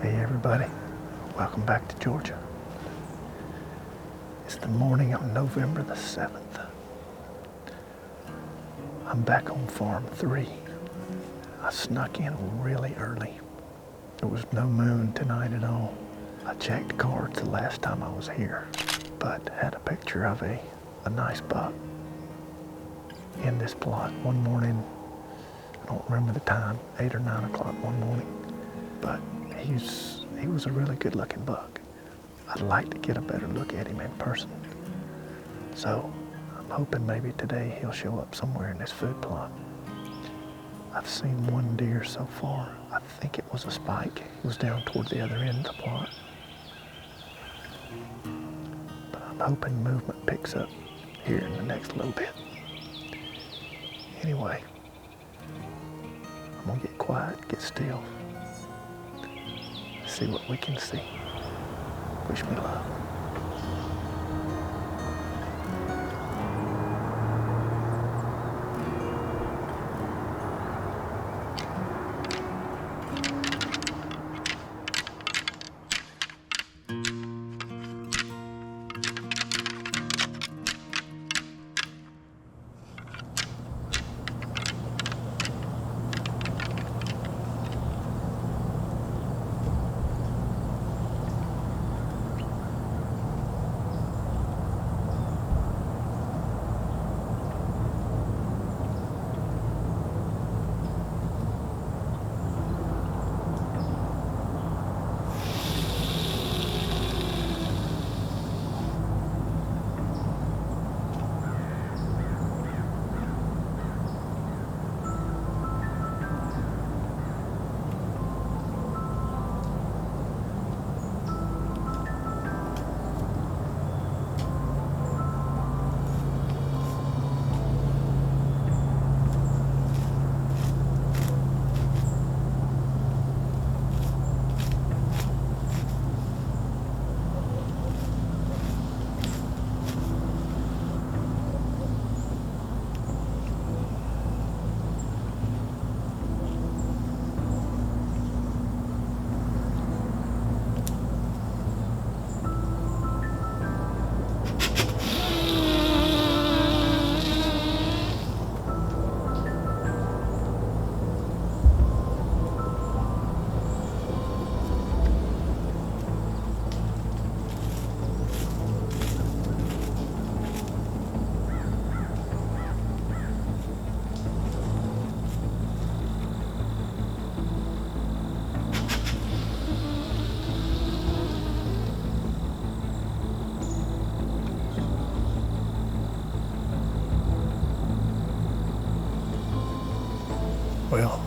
Hey everybody, welcome back to Georgia. It's the morning of November the 7th. I'm back on farm 3. I snuck in really early. There was no moon tonight at all. I checked cards the last time I was here, but had a picture of a nice buck in this plot one morning. I don't remember the time, 8 or 9 o'clock one morning, but he was a really good looking buck. I'd like to get a better look at him in person. So I'm hoping maybe today he'll show up somewhere in this food plot. I've seen one deer so far. I think it was a spike. He was down toward the other end of the plot. But I'm hoping movement picks up here in the next little bit. Anyway, I'm gonna get quiet, get still, see what we can see. Wish me luck. Well,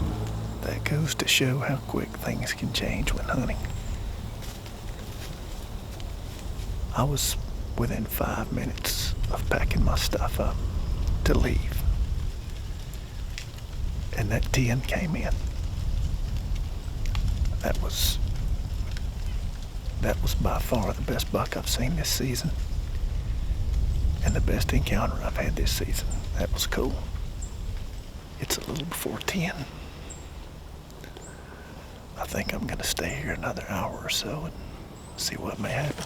that goes to show how quick things can change when hunting. I was within 5 minutes of packing my stuff up to leave, and that 10 came in. That was by far the best buck I've seen this season, and the best encounter I've had this season. That was cool. It's a little before 10. I think I'm gonna stay here another hour or so and see what may happen.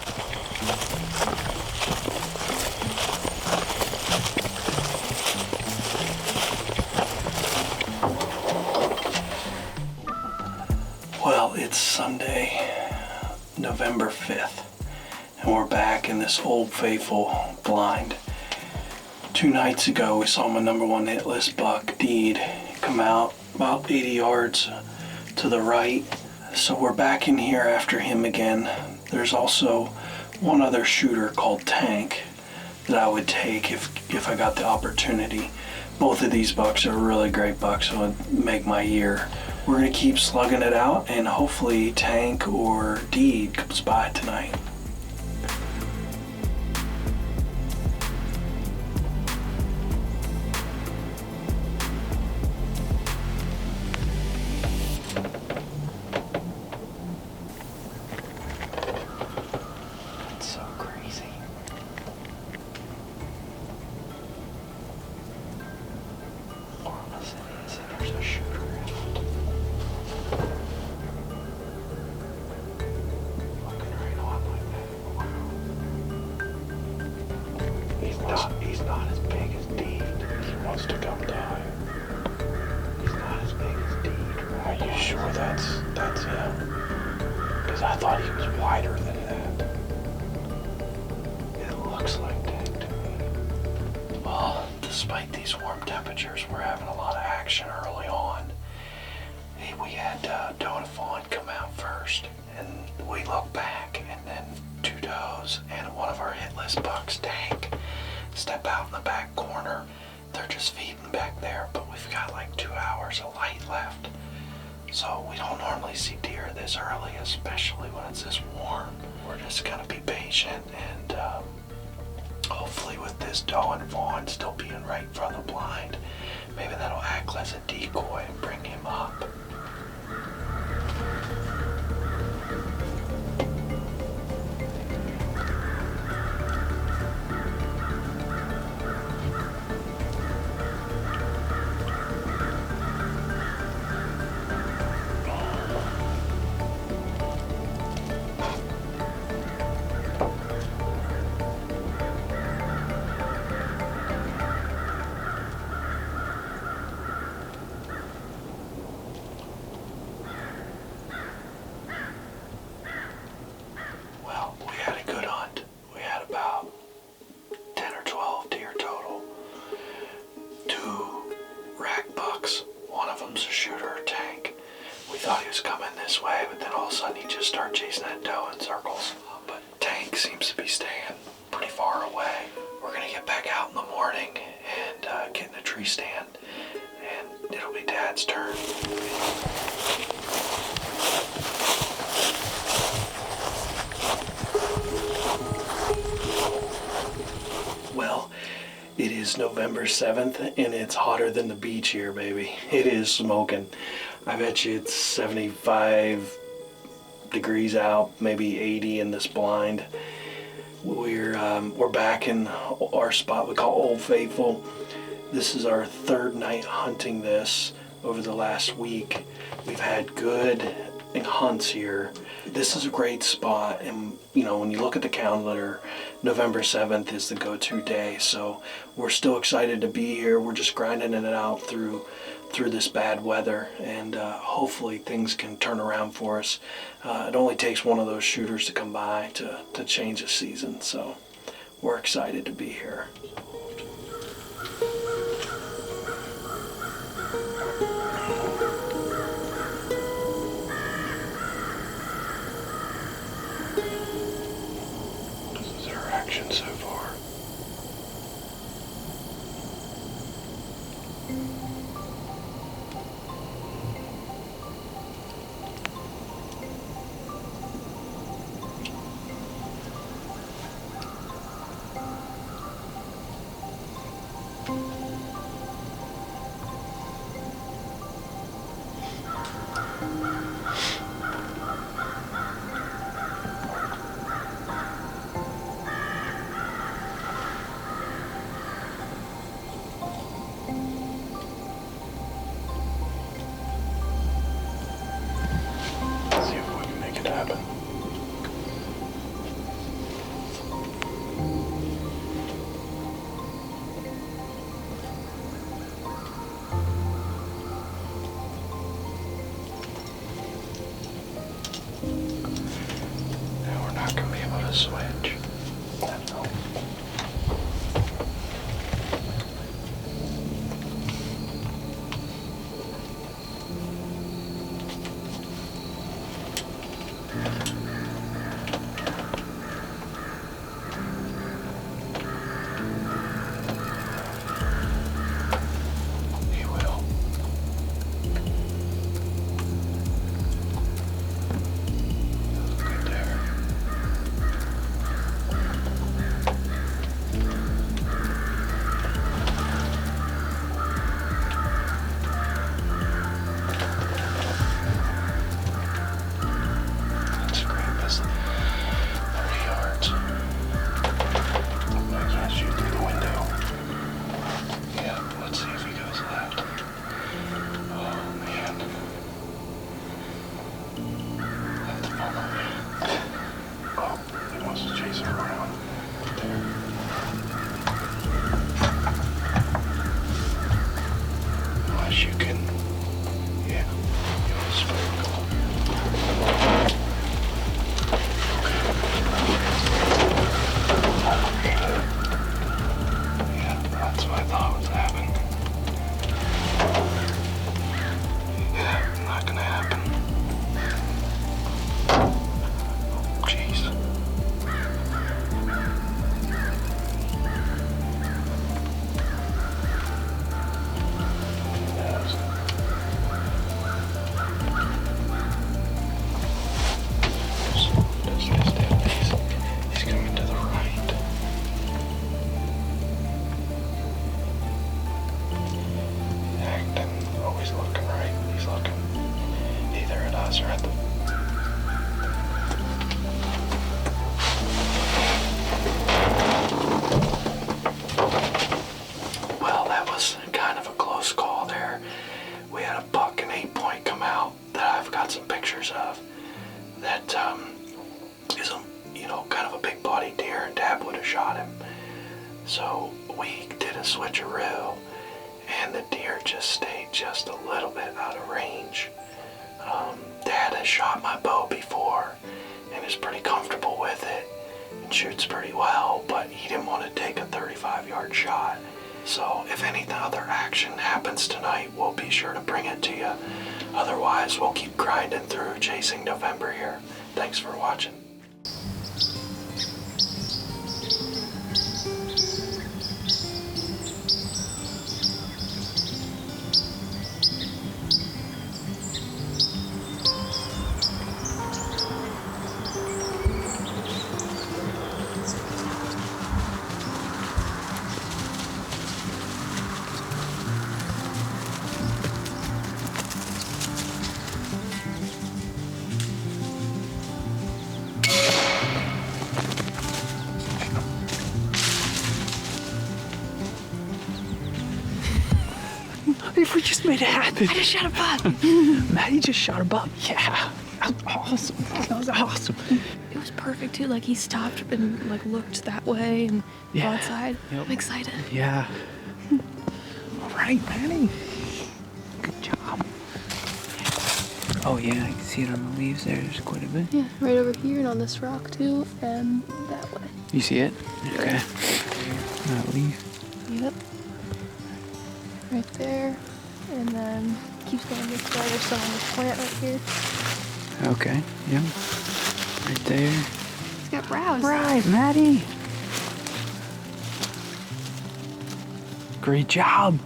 Well, it's Sunday, November 5th, and we're back in this old faithful blind. 2 nights ago, we saw my number 1 hit list buck, Deed, come out about 80 yards to the right. So we're back in here after him again. There's also one other shooter called Tank that I would take if I got the opportunity. Both of these bucks are really great bucks, so it would make my year. We're gonna keep slugging it out, and hopefully Tank or Deed comes by tonight. I thought he was wider than that. It looks like Tank to me. Well, despite these warm temperatures, we're having a lot of action early on. We had doe and fawn come out first, and we look back, and then two does and one of our hitless bucks, Tank, step out in the back corner. They're just feeding back there, but we've got like 2 hours of light left. So we don't normally see deer this early, especially when it's this warm. We're just gonna be patient, and hopefully with this doe and fawn still being right in front of the blind, maybe that'll act as a decoy and bring him up. November 7th, and it's hotter than the beach here, baby. It is smoking. I bet you it's 75 degrees out, maybe 80 in this blind. We're back in our spot we call Old Faithful. This is our third night hunting this over the last week. We've had good hunts here. This is a great spot, and when you look at the calendar, November 7th is the go-to day, so we're still excited to be here. We're just grinding it out through this bad weather, and hopefully things can turn around for us. It only takes one of those shooters to come by to change the season, so we're excited to be here. So far. Switch. he's looking right. He's looking either at us or at the... Well, that was kind of a close call there. We had a buck and 8-point come out that I've got some pictures of that is a, kind of a big body deer, and Tabb would have shot him. So we did a switcheroo, and the deer just stayed just a little bit out of range. Dad has shot my bow before and is pretty comfortable with it and shoots pretty well, but he didn't want to take a 35-yard shot. So if any other action happens tonight, we'll be sure to bring it to you. Otherwise, we'll keep grinding through chasing November here. Thanks for watching. We just made it happen. I just shot a buck. Maddie just shot a buck. Yeah, that was awesome. That was awesome. It was perfect too. Like he stopped and like looked that way and outside. Yep. I'm excited. Yeah. All right, Maddie. Good job. Oh yeah, I can see it on the leaves there. There's quite a bit. Yeah, right over here and on this rock too, and that way. You see it? Okay. That leaf. Yep. Right there, and then keeps going this way. There's some on this plant right here. Okay. Yep. Right there. It's got browse. Right, Maddie. Great job.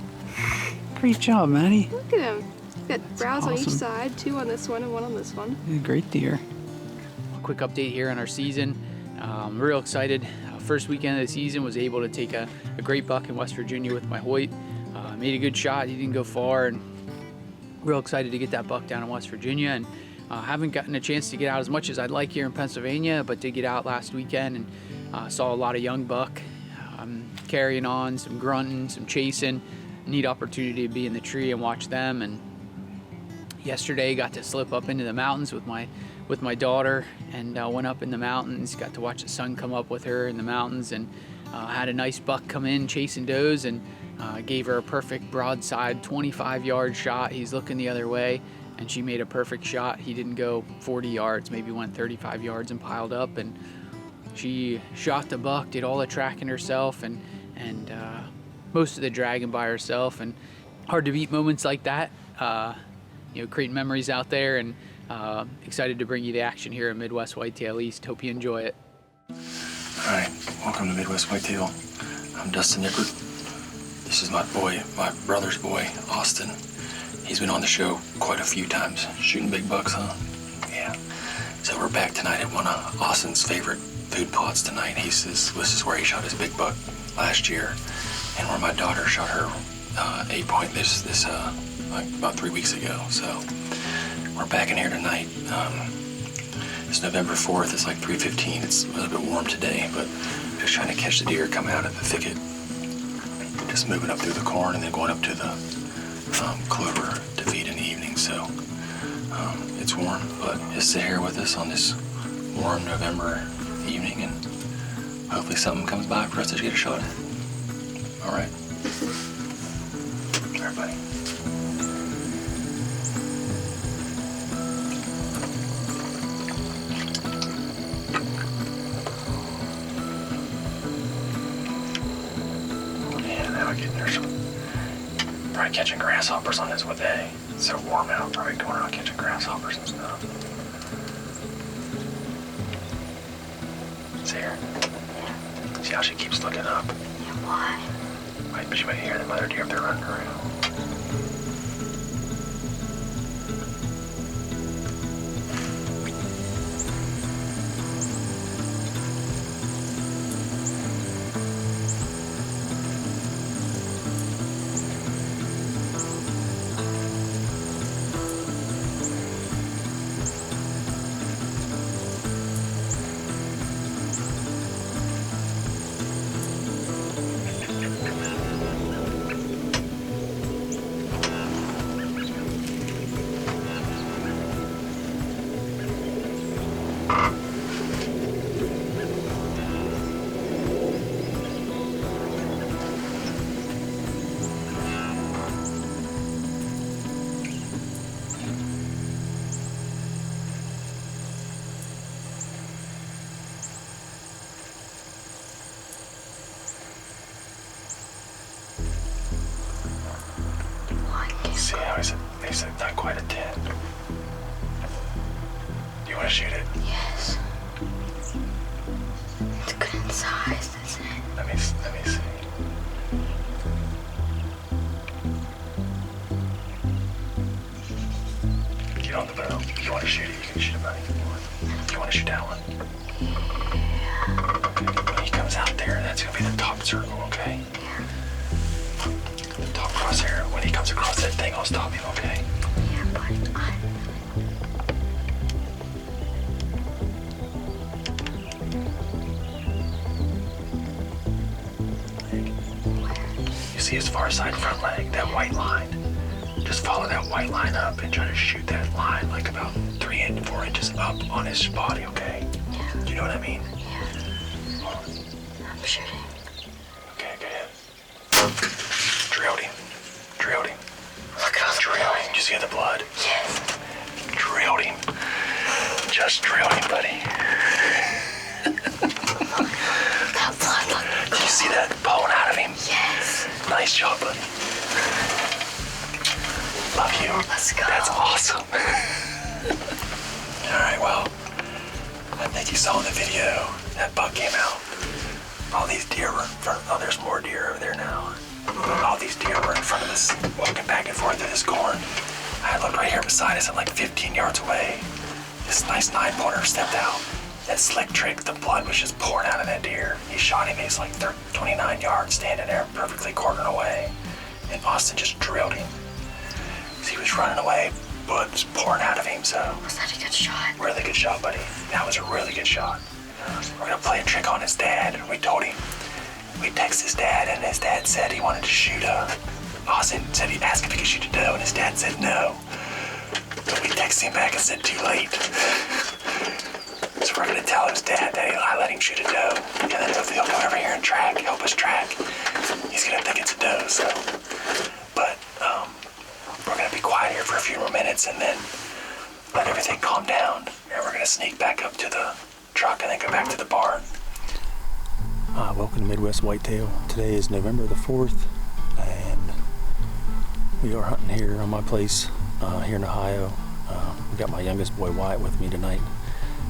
Great job, Maddie. Look at him. He's got browse on each awesome. side, 2 on this one and 1 on this one. Great deer. A quick update here on our season. I'm real excited. First weekend of the season was able to take a great buck in West Virginia with my Hoyt. Made a good shot. He didn't go far, and real excited to get that buck down in West Virginia. And haven't gotten a chance to get out as much as I'd like here in Pennsylvania, but did get out last weekend and saw a lot of young buck carrying on, some grunting, some chasing. Neat opportunity to be in the tree and watch them. And yesterday got to slip up into the mountains with my daughter and went up in the mountains. Got to watch the sun come up with her in the mountains, and had a nice buck come in chasing does, and gave her a perfect broadside 25-yard shot. He's looking the other way, and she made a perfect shot. He didn't go 40 yards, maybe went 35 yards and piled up, and she shot the buck, did all the tracking herself, and most of the dragging by herself. And hard to beat moments like that. Creating memories out there, and excited to bring you the action here at Midwest Whitetail East. Hope you enjoy it. All right, welcome to Midwest Whitetail. I'm Dustin Nippert. This is my brother's boy, Austin. He's been on the show quite a few times, shooting big bucks, huh? Yeah. So we're back tonight at one of Austin's favorite food plots tonight. He says this is where he shot his big buck last year, and where my daughter shot her 8-point like about 3 weeks ago. So we're back in here tonight. It's November 4th. It's like 3:15. It's a little bit warm today, but just trying to catch the deer coming out of the thicket. Just moving up through the corn and then going up to the clover to feed in the evening. So it's warm, but just sit here with us on this warm November evening, and hopefully something comes by for us to get a shot at. All right. All right, buddy. Getting there, so probably catching grasshoppers on this with hay. It's so warm out, probably going around catching grasshoppers and stuff. See her? See how she keeps looking up? Yeah, why? But she might hear the mother deer if they're running around. See how he's not quite a 10. You want to shoot it? Yes. It's good in size, isn't it? Let me see. Get on the bow. You want to shoot it? You can shoot it, buddy. You want to shoot that one? Okay. When he comes out there, that's going to be the top circle, okay? The top crosshair. When he comes across that thing, I'll stop him, okay? Yeah, but You see his far side front leg, that white line. Just follow that white line up and try to shoot that line like about 3 and 4 inches up on his body, okay? Yeah. Do you know what I mean? Yeah. I'm shooting. Okay, go ahead. Drilled him. Look at all the Drilled him. Did you see the blood? Yes. Drilled him. Just drilled him, buddy. That blood, look. Did you see that pulling out of him? Yes. Nice job, buddy. Love you. Let's go. That's awesome. Alright, well, I think you saw in the video, that buck came out. All these deer were in front of, there's more deer over there now. All these deer were in front of us, walking back and forth through this corn. I looked right here beside us and like 15 yards away. This nice 9-pointer stepped out. That slick trick, the blood was just pouring out of that deer. He shot him, he's like 29 yards standing there, perfectly quartering away. And Austin just drilled him. He was running away, blood was pouring out of him, so. Was that a good shot? Really good shot, buddy. That was a really good shot. We're gonna play a trick on his dad. We told him. We texted his dad, and his dad said he wanted to shoot Austin said he asked if he could shoot a doe, and his dad said no. But we texted him back and said too late. So we're gonna tell his dad that I let him shoot a doe, and then he'll come over here and help us track. He's gonna think it's a doe, so. But we're gonna be quiet here for a few more minutes and then let everything calm down. And we're gonna sneak back up to the truck and then go back to the barn. Welcome to Midwest Whitetail. Today is November the 4th, and we are hunting here on my place here in Ohio. We got my youngest boy Wyatt with me tonight.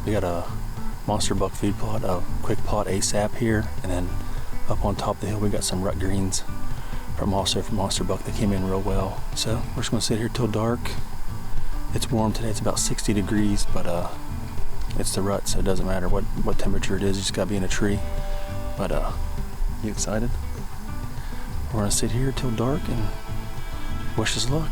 We got a monster buck food plot, a quick plot ASAP here, and then up on top of the hill we got some rut greens from monster buck that came in real well. So we're just gonna sit here till dark. It's warm today, it's about 60 degrees, but it's the rut, so it doesn't matter what temperature it is, you just gotta be in a tree. But you excited? We're gonna sit here till dark and wish us luck.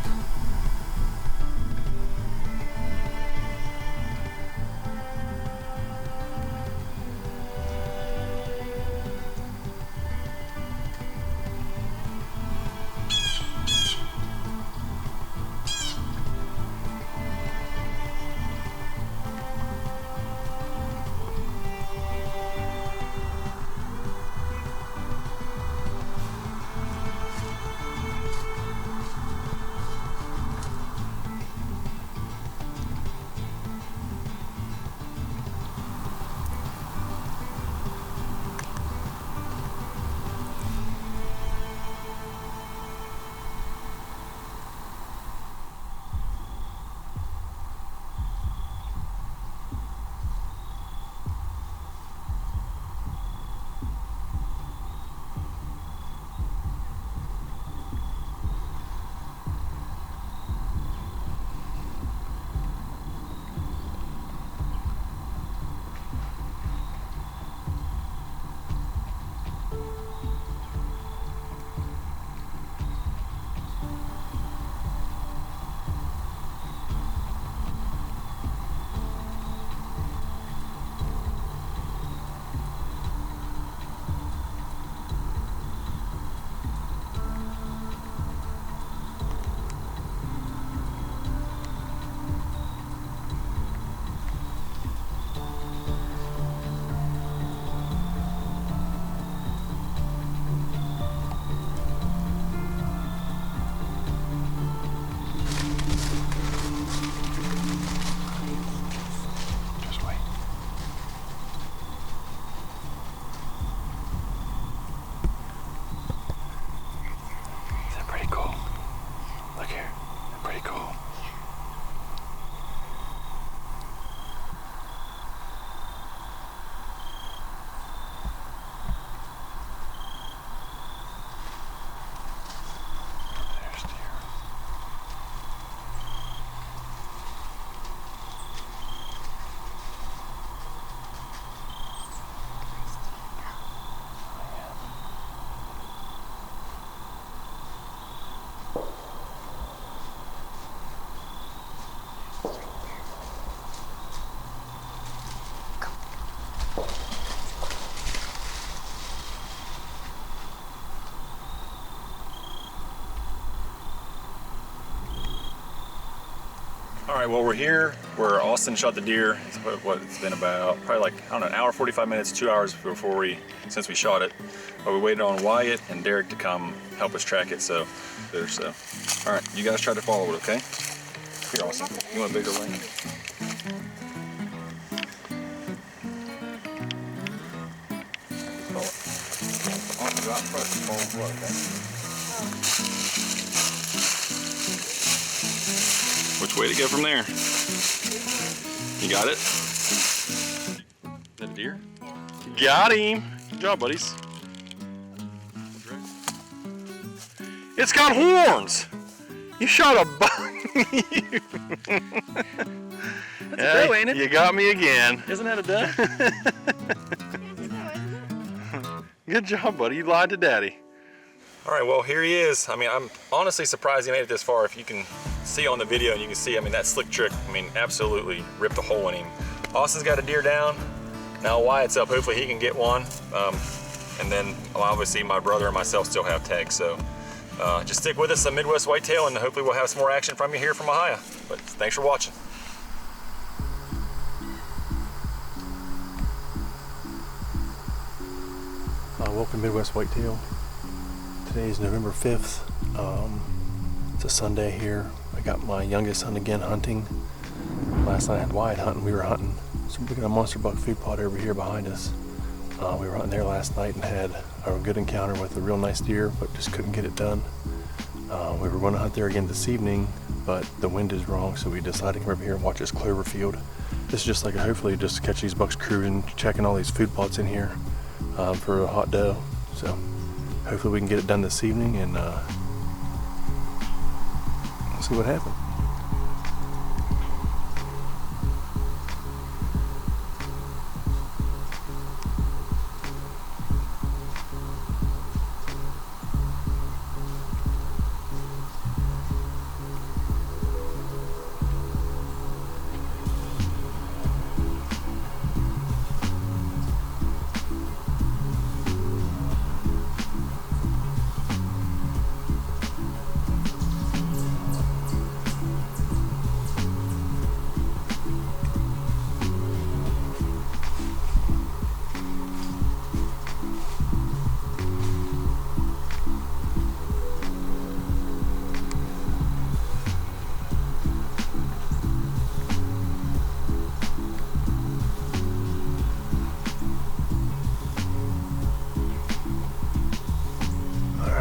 All right, well, we're here where Austin shot the deer. It's been about probably like, I don't know, an hour, 45 minutes, 2 hours since we shot it. But we waited on Wyatt and Derik to come help us track it. So, all right, you guys try to follow it, okay? Here, Austin, you want a bigger lane? Austin, go out first and follow the okay? Which way to go from there? You got it? Is that a deer? Got him! Good job, buddies. It's got horns! You shot a buck! That's a doe, ain't it? You got me again. Isn't that a doe? Good job, buddy. You lied to Daddy. All right, well, here he is. I mean, I'm honestly surprised he made it this far. If you can see on the video, and you can see, I mean, that slick trick, I mean, absolutely ripped a hole in him. Austin's got a deer down. Now Wyatt's up. Hopefully he can get one. And then obviously my brother and myself still have tags. So just stick with us on Midwest Whitetail, and hopefully we'll have some more action from you here from Ohio. But thanks for watching. Welcome to Midwest Whitetail. Today is November 5th. It's a Sunday here. I got my youngest son again hunting. Last night I had Wyatt hunting. We were hunting. So we got a monster buck food plot over here behind us. We were hunting there last night and had a good encounter with a real nice deer, but just couldn't get it done. We were going to hunt there again this evening, but the wind is wrong, so we decided to come over here and watch this clover field. This is just like hopefully just to catch these bucks cruising, checking all these food plots in here for a hot doe. So hopefully we can get it done this evening, and we'll see what happens.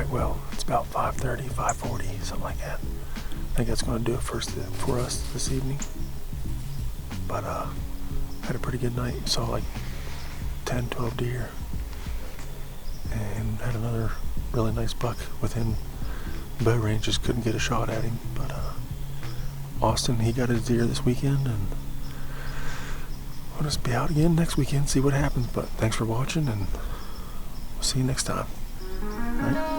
Well, it's about 5:30, 5:40, something like that. I think that's going to do it for us this evening. But had a pretty good night. Saw like 10, 12 deer, and had another really nice buck within bow range. Just couldn't get a shot at him. But Austin, he got his deer this weekend, and we'll just be out again next weekend, see what happens. But thanks for watching, and we'll see you next time. All right?